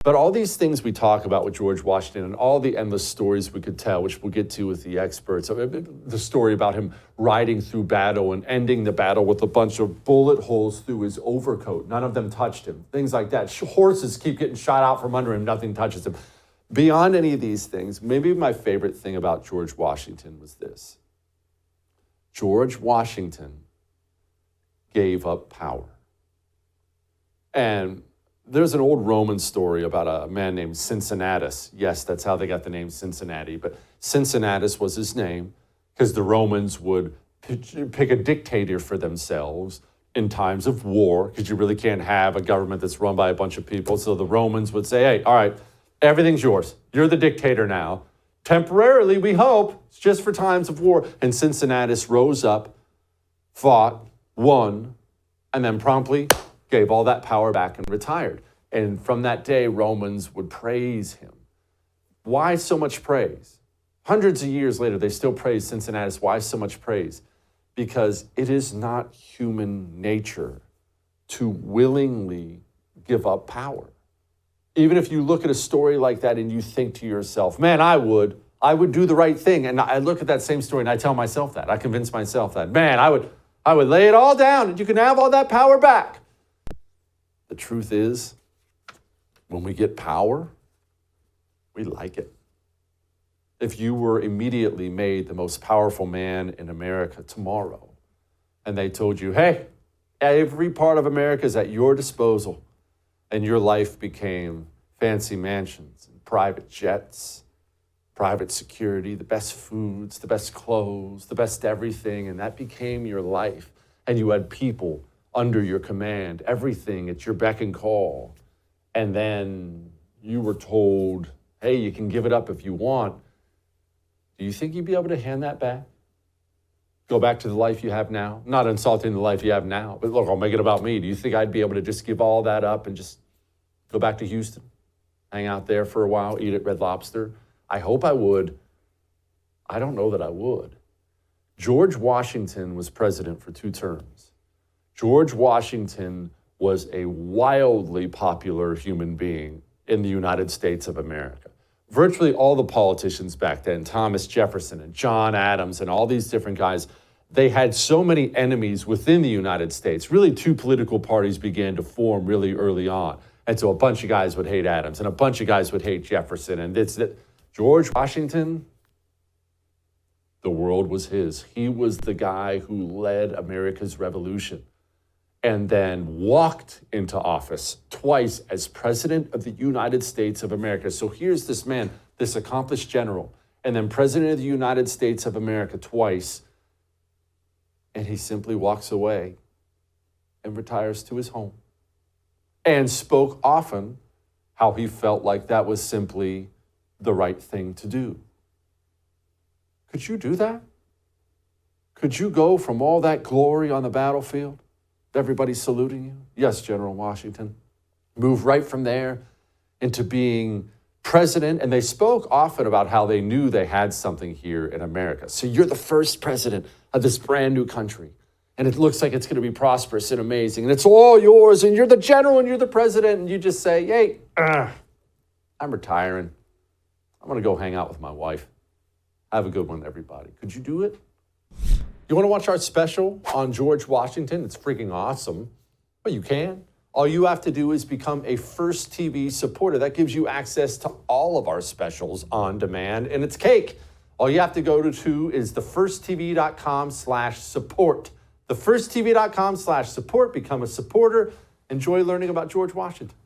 But all these things we talk about with George Washington and all the endless stories we could tell, which we'll get to with the experts, the story about him riding through battle and ending the battle with a bunch of bullet holes through his overcoat. None of them touched him. Things like that. Horses keep getting shot out from under him. Nothing touches him. Beyond any of these things, maybe my favorite thing about George Washington was this. George Washington gave up power. And there's an old Roman story about a man named Cincinnatus. Yes, that's how they got the name Cincinnati. But Cincinnatus was his name because the Romans would pick a dictator for themselves in times of war, because you really can't have a government that's run by a bunch of people. So the Romans would say, hey, all right, everything's yours. You're the dictator now. Temporarily, we hope. It's just for times of war. And Cincinnatus rose up, fought, won, and then promptly gave all that power back and retired. And from that day, Romans would praise him. Why so much praise? Hundreds of years later, they still praise Cincinnatus. Why so much praise? Because it is not human nature to willingly give up power. Even if you look at a story like that and you think to yourself, man, I would do the right thing. And I look at that same story and I tell myself that. I convince myself that, man, I would lay it all down and you can have all that power back. The truth is, when we get power, we like it. If you were immediately made the most powerful man in America tomorrow, and they told you, hey, every part of America is at your disposal, and your life became fancy mansions and private jets, private security, the best foods, the best clothes, the best everything, and that became your life, and you had people under your command, everything at your beck and call. And then you were told, hey, you can give it up if you want. Do you think you'd be able to hand that back? Go back to the life you have now? Not insulting the life you have now, but look, I'll make it about me. Do you think I'd be able to just give all that up and just go back to Houston, hang out there for a while, eat at Red Lobster? I hope I would. I don't know that I would. George Washington was president for 2 terms. George Washington was a wildly popular human being in the United States of America. Virtually all the politicians back then, Thomas Jefferson and John Adams and all these different guys, they had so many enemies within the United States. Really, 2 political parties began to form really early on. And so a bunch of guys would hate Adams and a bunch of guys would hate Jefferson. And George Washington, the world was his. He was the guy who led America's revolution, and then walked into office twice as president of the United States of America. So here's this man, this accomplished general, and then president of the United States of America twice, and he simply walks away and retires to his home and spoke often how he felt like that was simply the right thing to do. Could you do that? Could you go from all that glory on the battlefield, everybody saluting you? Yes, General Washington. Move right from there into being president. And they spoke often about how they knew they had something here in America. So you're the first president of this brand new country. And it looks like it's going to be prosperous and amazing. And it's all yours. And you're the general and you're the president. And you just say, hey, I'm retiring. I'm going to go hang out with my wife. Have a good one, everybody. Could you do it? You want to watch our special on George Washington? It's freaking awesome. Well, you can. All you have to do is become a First TV supporter. That gives you access to all of our specials on demand, and it's cake. All you have to go to is thefirsttv.com/support. Thefirsttv.com/support. Become a supporter. Enjoy learning about George Washington.